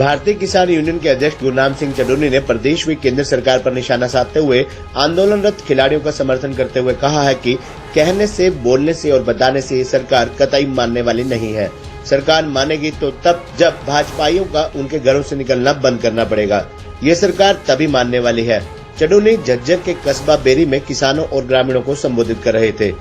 भारतीय किसान यूनियन के अध्यक्ष गुरनाम सिंह चडूनी ने प्रदेश में केंद्र सरकार पर निशाना साधते हुए आंदोलनरत खिलाड़ियों का समर्थन करते हुए कहा है कि कहने से, बोलने से और बताने से ये सरकार कतई मानने वाली नहीं है। सरकार मानेगी तो तब जब भाजपाइयों का उनके घरों से निकलना बंद करना पड़ेगा। ये सरकार तभी मानने वाली है। चडूनी झज्जर के कस्बा बेरी में किसानों और ग्रामीणों को संबोधित कर रहे थे।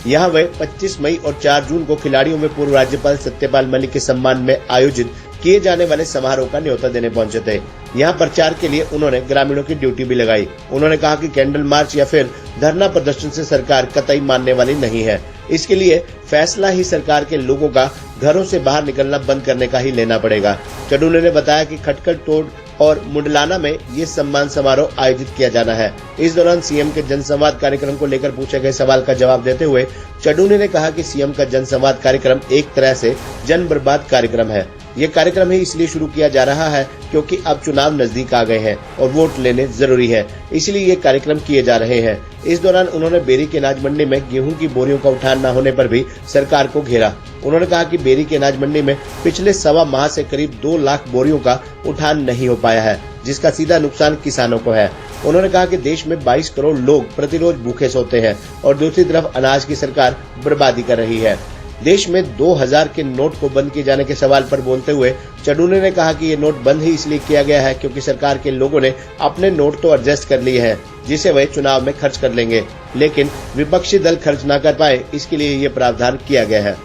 यहाँ वे 25 मई और 4 जून को खिलाड़ियों में पूर्व राज्यपाल सत्यपाल मलिक के सम्मान में आयोजित किए जाने वाले समारोह का न्योता देने पहुंचे थे। यहाँ प्रचार के लिए उन्होंने ग्रामीणों की ड्यूटी भी लगाई। उन्होंने कहा कि कैंडल मार्च या फिर धरना प्रदर्शन से सरकार कतई मानने वाली नहीं है। इसके लिए फैसला ही सरकार के लोगों का घरों से बाहर निकलना बंद करने का ही लेना पड़ेगा। चडूनी ने बताया कि खटखट तोड़ और मुंडलाना में ये सम्मान समारोह आयोजित किया जाना है। इस दौरान सीएम के जनसंवाद कार्यक्रम को लेकर पूछे गए सवाल का जवाब देते हुए चडूनी ने कहा कि सीएम का जनसंवाद कार्यक्रम एक तरह से जन बर्बाद कार्यक्रम है। ये कार्यक्रम ही इसलिए शुरू किया जा रहा है क्योंकि अब चुनाव नजदीक आ गए हैं और वोट लेने जरूरी है, इसलिए ये कार्यक्रम किए जा रहे हैं। इस दौरान उन्होंने बेरी के अनाज मंडी में गेहूं की बोरियों का उठान न होने पर भी सरकार को घेरा। उन्होंने कहा कि बेरी के अनाज मंडी में पिछले 1.25 माह से करीब 2 लाख बोरियों का उठान नहीं हो पाया है, जिसका सीधा नुकसान किसानों को है। उन्होंने कहा कि देश में 22 करोड़ लोग प्रतिरोज भूखे सोते हैं और दूसरी तरफ अनाज की सरकार बर्बादी कर रही है। देश में 2000 के नोट को बंद किए जाने के सवाल पर बोलते हुए चडूनी ने कहा कि ये नोट बंद ही इसलिए किया गया है क्योंकि सरकार के लोगों ने अपने नोट तो एडजस्ट कर लिए हैं, जिसे वे चुनाव में खर्च कर लेंगे, लेकिन विपक्षी दल खर्च न कर पाए, इसके लिए ये प्रावधान किया गया है।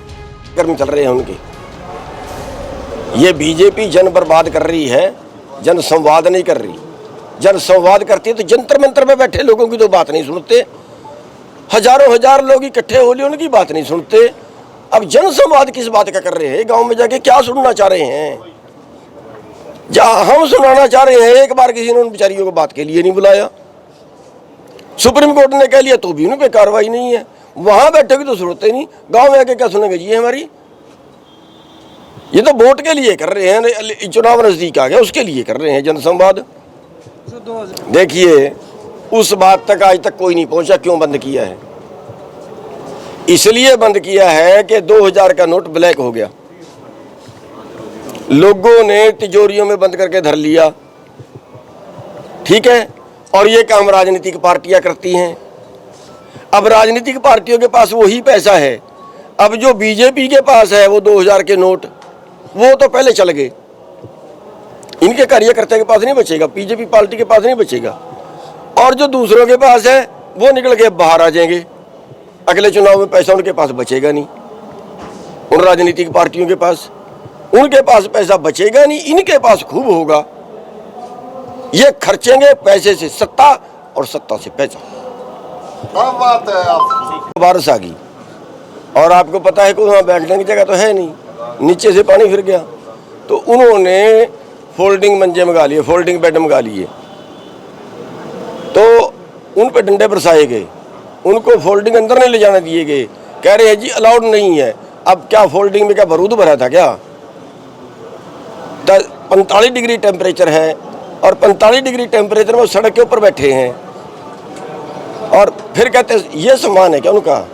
कर्म चल रहे हैं उनके, ये बीजेपी जन बर्बाद कर रही है, जन संवाद नहीं कर रही। जन संवाद करती है तो जंतर मंतर में बैठे लोगों की तो बात नहीं सुनते, हजारों हजार लोग इकट्ठे हो लिए उनकी बात नहीं सुनते। अब जन संवाद किस बात का कर रहे हैं? गांव में जाके क्या सुनना चाह रहे हैं? जहां हम सुनाना चाह रहे हैं, एक बार किसी ने उन बेचारियों को बात के लिए नहीं बुलाया। सुप्रीम कोर्ट ने कह लिया तो भी उन पे कार्रवाई नहीं है। वहां बैठे की तो जरूरत ही नहीं, गांव में आके क्या सुनेंगे जी हमारी? ये तो वोट के लिए कर रहे हैं, चुनाव नजदीक आ गया उसके लिए कर रहे हैं जनसंवाद। देखिए, उस बात तक आज तक कोई नहीं पहुंचा। क्यों बंद किया है? इसलिए बंद किया है कि 2000 का नोट ब्लैक हो गया, लोगों ने तिजोरियों में बंद करके धर लिया, ठीक है। और ये काम राजनीतिक पार्टियां करती हैं। अब राजनीतिक पार्टियों के पास वही पैसा है। अब जो बीजेपी के पास है वो 2000 के नोट, वो तो पहले चल गए, इनके कार्यकर्ता के पास नहीं बचेगा, बीजेपी पार्टी के पास नहीं बचेगा। और जो दूसरों के पास है वो निकल के बाहर आ जाएंगे। अगले चुनाव में पैसा उनके पास बचेगा नहीं, उन राजनीतिक पार्टियों के पास, उनके पास पैसा बचेगा नहीं, इनके पास खूब होगा। ये खर्चेंगे पैसे से सत्ता और सत्ता से पैसा। क्या बात है आप? बारिश आ गई और आपको पता है कि वहाँ बैठने की जगह तो है नहीं, नीचे से पानी फिर गया, तो उन्होंने फोल्डिंग मंजे मंगा लिए, फोल्डिंग बेड मंगा लिए, तो उन पे डंडे बरसाए गए, उनको फोल्डिंग अंदर नहीं ले जाने दिए गए। कह रहे हैं जी अलाउड नहीं है। अब क्या फोल्डिंग में क्या बारूद भरा था क्या? 45 डिग्री टेम्परेचर है और 45 डिग्री टेम्परेचर में सड़क के ऊपर बैठे हैं और फिर कहते हैं ये सम्मान है क्या उनका?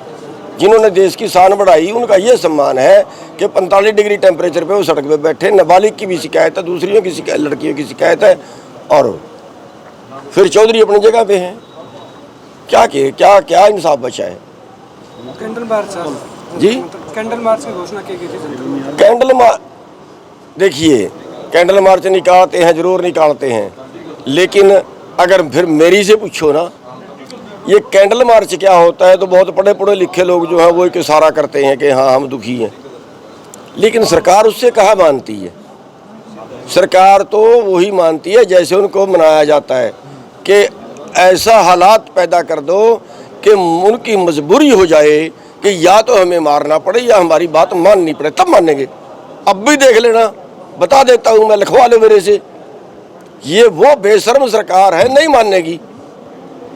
जिन्होंने देश की शान बढ़ाई उनका ये सम्मान है कि 45 डिग्री टेम्परेचर पे वो सड़क पे बैठे। नाबालिग की भी शिकायत है, दूसरियों की शिकायत, लड़कियों की शिकायत है, और फिर चौधरी अपनी जगह पे हैं। क्या किए, क्या क्या इंसाफ बचा है? कैंडल मार्च जी, कैंडल मार्च की घोषणा की गई थी। कैंडल मार्च, देखिए कैंडल मार्च निकालते हैं, जरूर निकालते हैं, लेकिन अगर फिर मेरी से पूछो ना ये कैंडल मार्च क्या होता है, तो बहुत पढ़े पढ़े लिखे लोग जो हैं वो एक इशारा करते हैं कि हाँ हम दुखी हैं, लेकिन सरकार उससे कहाँ मानती है? सरकार तो वही मानती है जैसे उनको मनाया जाता है कि ऐसा हालात पैदा कर दो कि उनकी मजबूरी हो जाए कि या तो हमें मारना पड़े या हमारी बात माननी पड़े, तब मानेंगे। अब भी देख लेना, बता देता हूँ मैं, लिखवा लो मेरे से। ये वो बेशर्म सरकार है, नहीं मानेगी,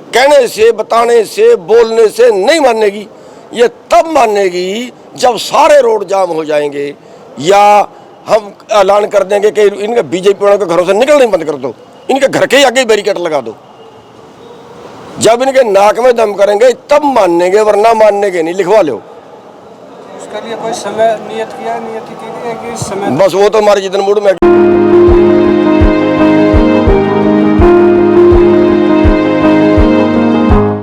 कहने से, बताने से, बोलने से नहीं मानेगी। ये तब मानेगी जब सारे रोड जाम हो जाएंगे या हम ऐलान कर देंगे कि इनके बीजेपी वालों के घरों से निकलने बंद कर दो, इनके घर के आगे बैरिकेड लगा दो। जब इनके नाक में दम करेंगे तब मानेंगे, वरना मानेंगे नहीं। लिखवा लो। उसके लिए कोई समय नियत किया, नियत की कि समय? बस वो तो हमारे जितने मूड में